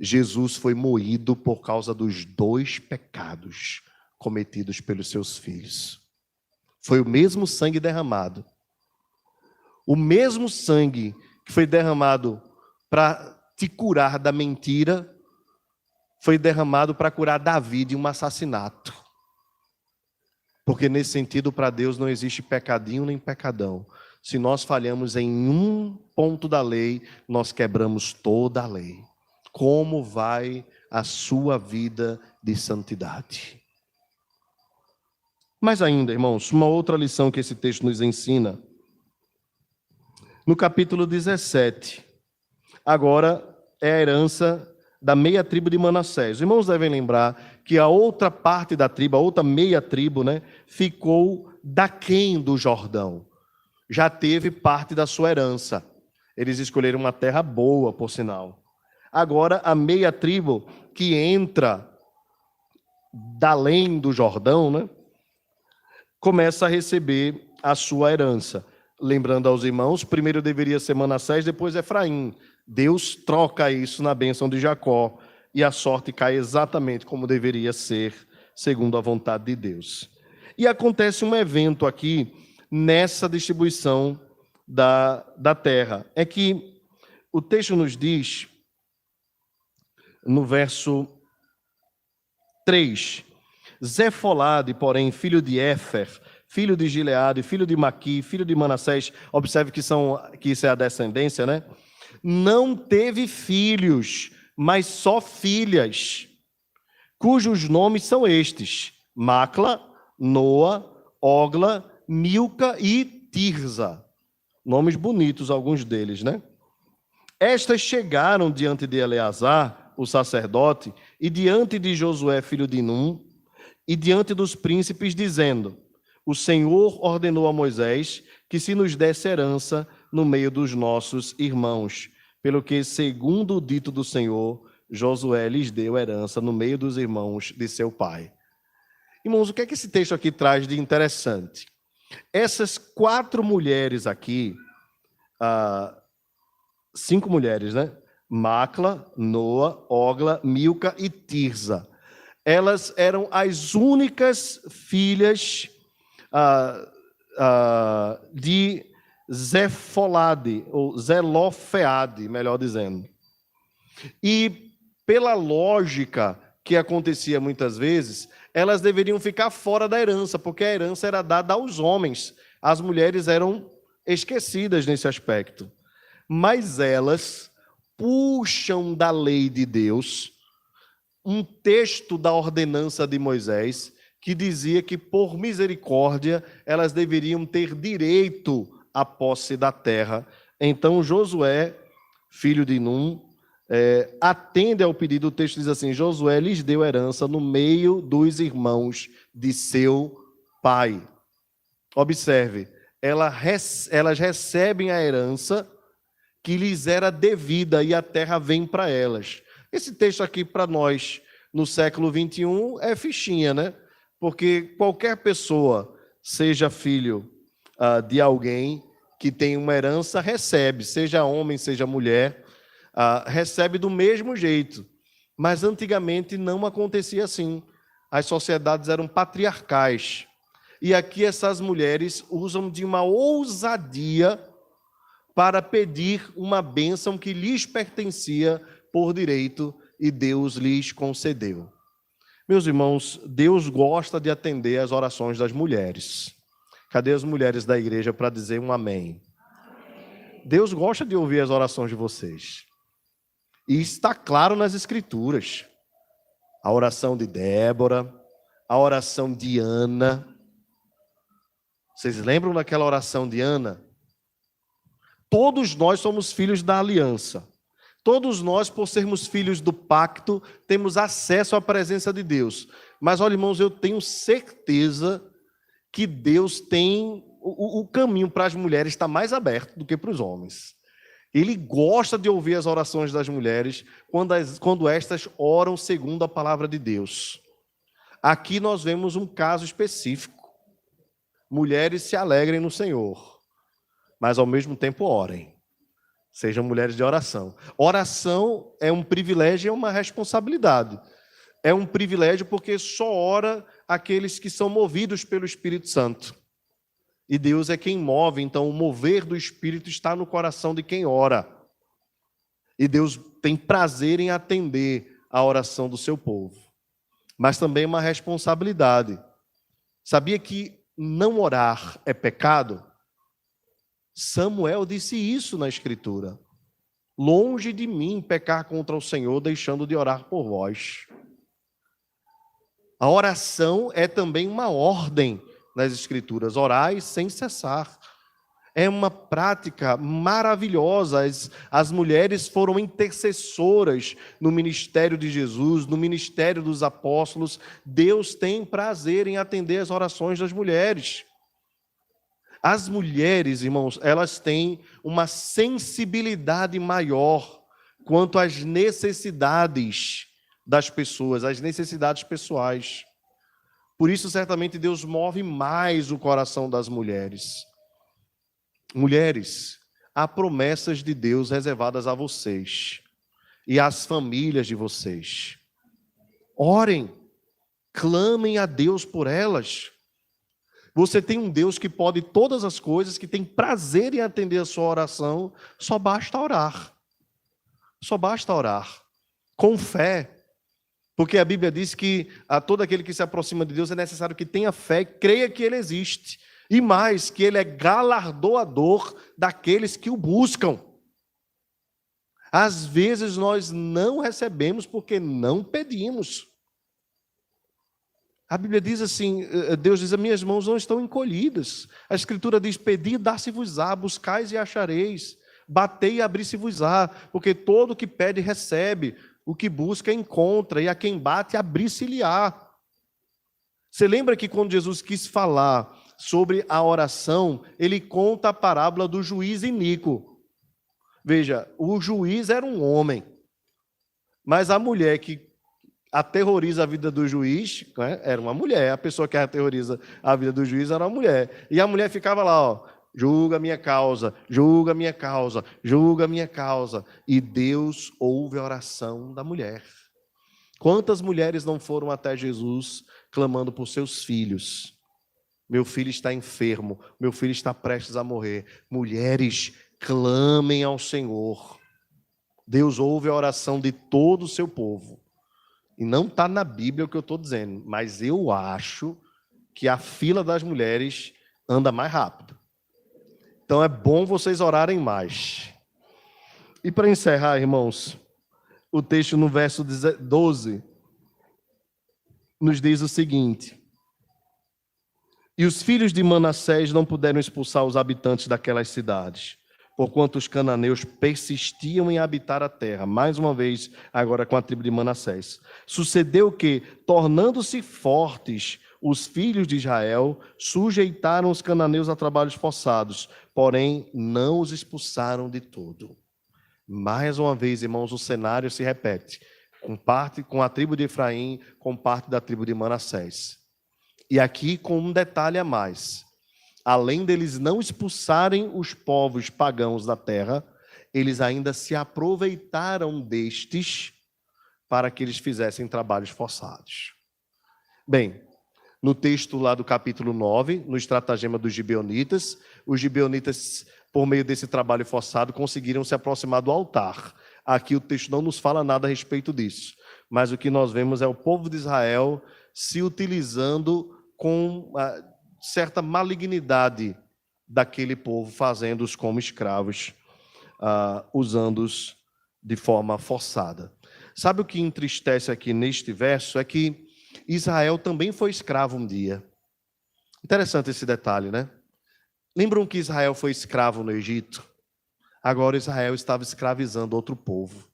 Speaker 1: Jesus foi moído por causa dos 2 pecados cometidos pelos seus filhos. Foi o mesmo sangue derramado. O mesmo sangue que foi derramado para te curar da mentira, foi derramado para curar Davi de um assassinato. Porque nesse sentido, para Deus não existe pecadinho nem pecadão. Se nós falhamos em um ponto da lei, nós quebramos toda a lei. Como vai a sua vida de santidade? Mas ainda, irmãos, uma outra lição que esse texto nos ensina. No capítulo 17, agora é a herança da meia tribo de Manassés. Os irmãos devem lembrar que a outra parte da tribo, a outra meia tribo, né, ficou daquém do Jordão. Já teve parte da sua herança. Eles escolheram uma terra boa, por sinal. Agora, a meia tribo que entra da além do Jordão, né, começa a receber a sua herança. Lembrando aos irmãos, primeiro deveria ser Manassés, depois Efraim. Deus troca isso na bênção de Jacó e a sorte cai exatamente como deveria ser, segundo a vontade de Deus. E acontece um evento aqui nessa distribuição da terra. É que o texto nos diz, no verso 3, Zefolade, porém, filho de Éfer, filho de Gileade, filho de Maqui, filho de Manassés, observe que isso é a descendência, né? Não teve filhos, mas só filhas, cujos nomes são estes: Macla, Noa, Ogla, Milca e Tirza. Nomes bonitos, alguns deles, né? Estas chegaram diante de Eleazar, o sacerdote, e diante de Josué, filho de Num, e diante dos príncipes, dizendo: o Senhor ordenou a Moisés que se nos desse herança no meio dos nossos irmãos, pelo que, segundo o dito do Senhor, Josué lhes deu herança no meio dos irmãos de seu pai. Irmãos, o que é que esse texto aqui traz de interessante? Essas 4 mulheres aqui, 5 mulheres, né? Macla, Noa, Ogla, Milca e Tirza. Elas eram as únicas filhas de Zefolade, ou Zelofeade, melhor dizendo. E pela lógica que acontecia muitas vezes, elas deveriam ficar fora da herança, porque a herança era dada aos homens. As mulheres eram esquecidas nesse aspecto. Mas elas puxam da lei de Deus um texto da ordenança de Moisés que dizia que, por misericórdia, elas deveriam ter direito à posse da terra. Então, Josué, filho de Num, atende ao pedido. O texto diz assim: Josué lhes deu herança no meio dos irmãos de seu pai. Observe, elas recebem a herança que lhes era devida e a terra vem para elas. Esse texto aqui para nós, no século 21, é fichinha, né? Porque qualquer pessoa, seja filho de alguém que tem uma herança, recebe, seja homem, seja mulher, recebe do mesmo jeito. Mas antigamente não acontecia assim. As sociedades eram patriarcais. E aqui essas mulheres usam de uma ousadia para pedir uma bênção que lhes pertencia por direito e Deus lhes concedeu. Meus irmãos, Deus gosta de atender às orações das mulheres. Cadê as mulheres da igreja para dizer um amém? Deus gosta de ouvir as orações de vocês. E está claro nas Escrituras. A oração de Débora, a oração de Ana. Vocês lembram daquela oração de Ana? Todos nós somos filhos da aliança. Todos nós, por sermos filhos do pacto, temos acesso à presença de Deus. Mas, olha, irmãos, eu tenho certeza que Deus tem... O caminho para as mulheres está mais aberto do que para os homens. Ele gosta de ouvir as orações das mulheres quando estas oram segundo a palavra de Deus. Aqui nós vemos um caso específico. Mulheres se alegrem no Senhor, mas ao mesmo tempo orem. Sejam mulheres de oração. Oração é um privilégio e é uma responsabilidade. É um privilégio porque só ora aqueles que são movidos pelo Espírito Santo. E Deus é quem move, então o mover do Espírito está no coração de quem ora. E Deus tem prazer em atender a oração do seu povo. Mas também é uma responsabilidade. Sabia que não orar é pecado? Samuel disse isso na Escritura. Longe de mim pecar contra o Senhor, deixando de orar por vós. A oração é também uma ordem nas Escrituras. Orai sem cessar. É uma prática maravilhosa. As mulheres foram intercessoras no ministério de Jesus, no ministério dos apóstolos. Deus tem prazer em atender as orações das mulheres. As mulheres, irmãos, elas têm uma sensibilidade maior quanto às necessidades das pessoas, às necessidades pessoais. Por isso, certamente, Deus move mais o coração das mulheres. Mulheres, há promessas de Deus reservadas a vocês e às famílias de vocês. Orem, clamem a Deus por elas. Você tem um Deus que pode todas as coisas, que tem prazer em atender a sua oração, só basta orar. Só basta orar. Com fé. Porque a Bíblia diz que a todo aquele que se aproxima de Deus é necessário que tenha fé, creia que Ele existe. E mais, que Ele é galardoador daqueles que o buscam. Às vezes nós não recebemos porque não pedimos. A Bíblia diz assim, Deus diz, as minhas mãos não estão encolhidas. A Escritura diz, pedi e dar-se-vos-á, buscais e achareis, batei e abri-se-vos-á, porque todo o que pede recebe, o que busca encontra, e a quem bate abrir-se-lhe-á. Você lembra que quando Jesus quis falar sobre a oração, ele conta a parábola do juiz iníquo. Veja, o juiz era um homem, mas a mulher que aterroriza a vida do juiz, né? Era uma mulher. A pessoa que aterroriza a vida do juiz era uma mulher. E a mulher ficava lá, ó, julga minha causa, julga minha causa, julga minha causa. E Deus ouve a oração da mulher. Quantas mulheres não foram até Jesus clamando por seus filhos? Meu filho está enfermo, meu filho está prestes a morrer. Mulheres, clamem ao Senhor. Deus ouve a oração de todo o seu povo. E não está na Bíblia o que eu estou dizendo, mas eu acho que a fila das mulheres anda mais rápido. Então é bom vocês orarem mais. E para encerrar, irmãos, o texto no verso 12 nos diz o seguinte: e os filhos de Manassés não puderam expulsar os habitantes daquelas cidades, porquanto os cananeus persistiam em habitar a terra. Mais uma vez, agora com a tribo de Manassés. Sucedeu que, tornando-se fortes, os filhos de Israel sujeitaram os cananeus a trabalhos forçados, porém não os expulsaram de todo. Mais uma vez, irmãos, o cenário se repete, com a tribo de Efraim, com parte da tribo de Manassés. E aqui com um detalhe a mais. Além deles não expulsarem os povos pagãos da terra, eles ainda se aproveitaram destes para que eles fizessem trabalhos forçados. Bem, no texto lá do capítulo 9, no estratagema dos gibeonitas, os gibeonitas, por meio desse trabalho forçado, conseguiram se aproximar do altar. Aqui o texto não nos fala nada a respeito disso, mas o que nós vemos é o povo de Israel se utilizando com certa malignidade daquele povo, fazendo-os como escravos, usando-os de forma forçada. Sabe o que entristece aqui neste verso? É que Israel também foi escravo um dia. Interessante esse detalhe, né? Lembram que Israel foi escravo no Egito? Agora Israel estava escravizando outro povo,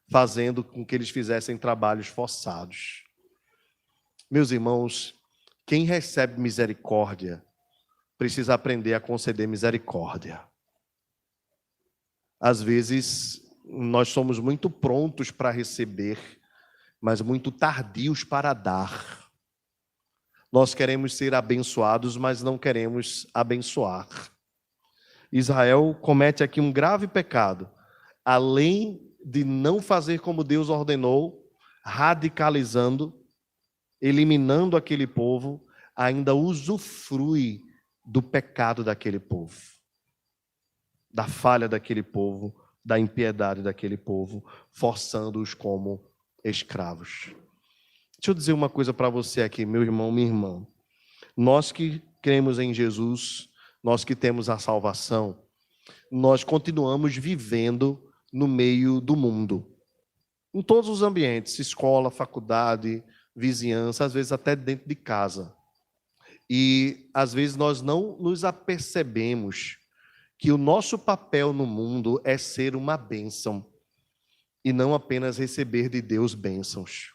Speaker 1: fazendo com que eles fizessem trabalhos forçados. Meus irmãos, quem recebe misericórdia precisa aprender a conceder misericórdia. Às vezes, nós somos muito prontos para receber, mas muito tardios para dar. Nós queremos ser abençoados, mas não queremos abençoar. Israel comete aqui um grave pecado. Além de não fazer como Deus ordenou, radicalizando, eliminando aquele povo, ainda usufrui do pecado daquele povo, da falha daquele povo, da impiedade daquele povo, forçando-os como escravos. Deixa eu dizer uma coisa para você aqui, meu irmão, minha irmã. Nós que cremos em Jesus, nós que temos a salvação, nós continuamos vivendo no meio do mundo. Em todos os ambientes, escola, faculdade, vizinhança, às vezes até dentro de casa. E às vezes nós não nos apercebemos que o nosso papel no mundo é ser uma bênção e não apenas receber de Deus bênçãos.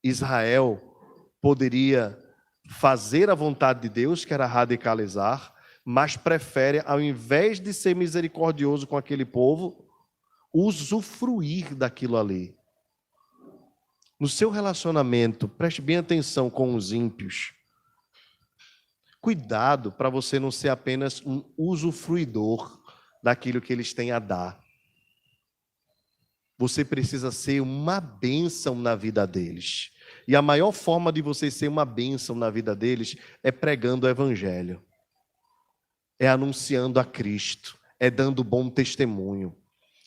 Speaker 1: Israel poderia fazer a vontade de Deus, que era radicalizar, mas prefere, ao invés de ser misericordioso com aquele povo, usufruir daquilo ali. No seu relacionamento, preste bem atenção com os ímpios. Cuidado para você não ser apenas um usufruidor daquilo que eles têm a dar. Você precisa ser uma bênção na vida deles. E a maior forma de você ser uma bênção na vida deles é pregando o evangelho. É anunciando a Cristo. É dando bom testemunho.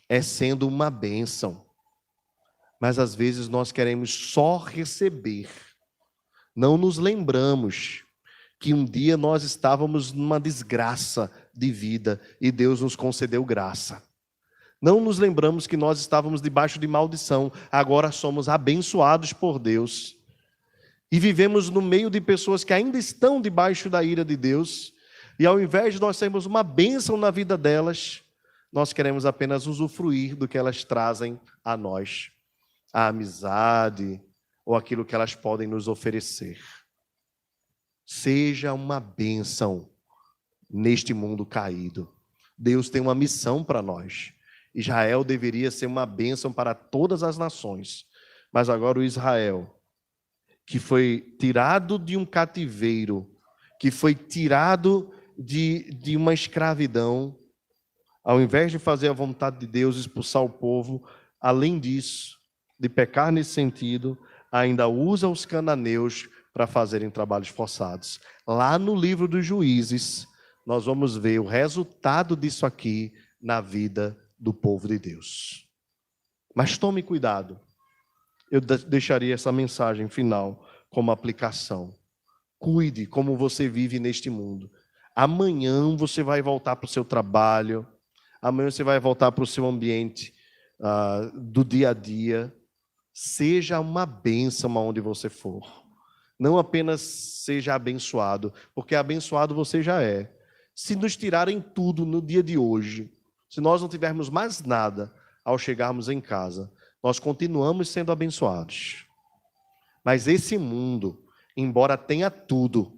Speaker 1: É sendo uma bênção. Mas às vezes nós queremos só receber. Não nos lembramos que um dia nós estávamos numa desgraça de vida e Deus nos concedeu graça. Não nos lembramos que nós estávamos debaixo de maldição, agora somos abençoados por Deus. E vivemos no meio de pessoas que ainda estão debaixo da ira de Deus, e ao invés de nós sermos uma bênção na vida delas, nós queremos apenas usufruir do que elas trazem a nós, a amizade ou aquilo que elas podem nos oferecer. Seja uma bênção neste mundo caído. Deus tem uma missão para nós. Israel deveria ser uma bênção para todas as nações, Mas agora o Israel, que foi tirado de um cativeiro, que foi tirado de uma escravidão, ao invés de fazer a vontade de Deus, expulsar o povo, além disso, de pecar nesse sentido, ainda usa os cananeus para fazerem trabalhos forçados. Lá no livro dos Juízes, nós vamos ver o resultado disso aqui na vida do povo de Deus. Mas tome cuidado. Eu deixaria essa mensagem final como aplicação. Cuide como você vive neste mundo. Amanhã você vai voltar para o seu trabalho, amanhã você vai voltar para o seu ambiente do dia a dia. Seja uma bênção aonde você for. Não apenas seja abençoado, porque abençoado você já é. Se nos tirarem tudo no dia de hoje, se nós não tivermos mais nada ao chegarmos em casa, nós continuamos sendo abençoados. Mas esse mundo, embora tenha tudo,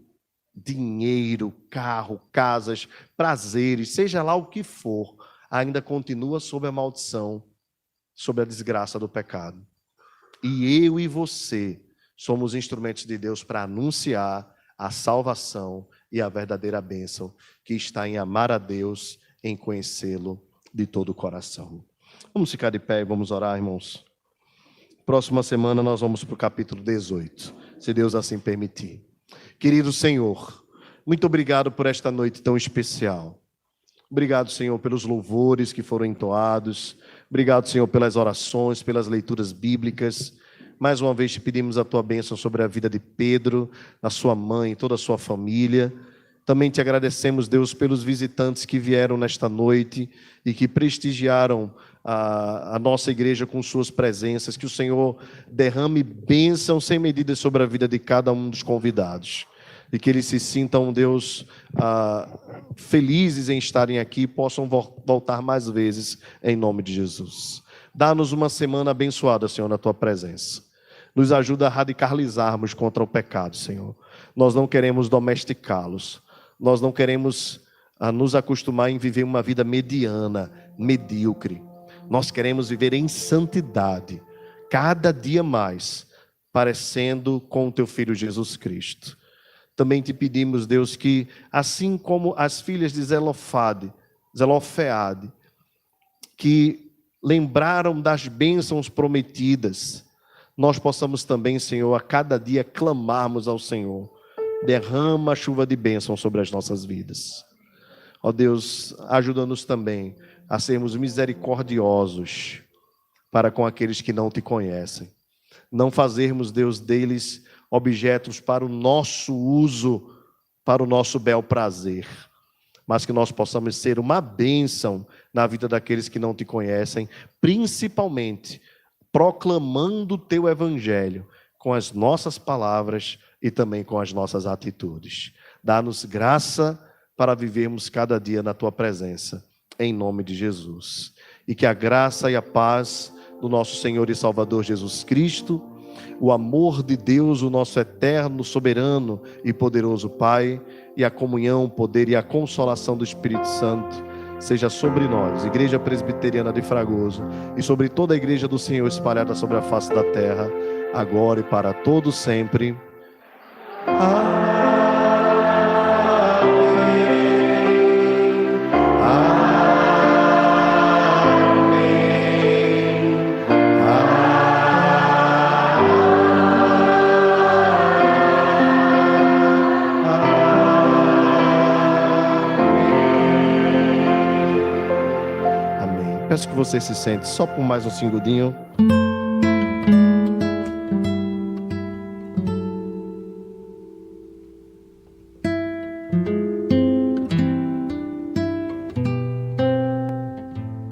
Speaker 1: dinheiro, carro, casas, prazeres, seja lá o que for, ainda continua sob a maldição, sob a desgraça do pecado. E eu e você somos instrumentos de Deus para anunciar a salvação e a verdadeira bênção que está em amar a Deus, em conhecê-lo de todo o coração. Vamos ficar de pé e vamos orar, irmãos. Próxima semana nós vamos para o capítulo 18, se Deus assim permitir. Querido Senhor, muito obrigado por esta noite tão especial. Obrigado, Senhor, pelos louvores que foram entoados. Obrigado, Senhor, pelas orações, pelas leituras bíblicas. Mais uma vez te pedimos a tua bênção sobre a vida de Pedro, a sua mãe, toda a sua família. Também te agradecemos, Deus, pelos visitantes que vieram nesta noite e que prestigiaram a nossa igreja com suas presenças. Que o Senhor derrame bênção sem medida sobre a vida de cada um dos convidados. E que eles se sintam, Deus, felizes em estarem aqui e possam voltar mais vezes em nome de Jesus. Dá-nos uma semana abençoada, Senhor, na tua presença. Nos ajuda a radicalizarmos contra o pecado, Senhor. Nós não queremos domesticá-los. Nós não queremos nos acostumar em viver uma vida mediana, medíocre. Nós queremos viver em santidade, cada dia mais, parecendo com o teu Filho Jesus Cristo. Também te pedimos, Deus, que assim como as filhas de Zelofeade, que lembraram das bênçãos prometidas, nós possamos também, Senhor, a cada dia clamarmos ao Senhor. Derrama a chuva de bênção sobre as nossas vidas. Ó Deus, ajuda-nos também a sermos misericordiosos para com aqueles que não te conhecem. Não fazermos, Deus, deles objetos para o nosso uso, para o nosso bel prazer, mas que nós possamos ser uma bênção na vida daqueles que não te conhecem, principalmente proclamando o teu evangelho com as nossas palavras e também com as nossas atitudes. Dá-nos graça para vivermos cada dia na tua presença, em nome de Jesus. E que a graça e a paz do nosso Senhor e Salvador Jesus Cristo, o amor de Deus, o nosso eterno, soberano e poderoso Pai, e a comunhão, o poder e a consolação do Espírito Santo, seja sobre nós, Igreja Presbiteriana de Fragoso, e sobre toda a Igreja do Senhor espalhada sobre a face da terra, agora e para todo sempre. Amém. Peço que você se sente só por mais um segundinho.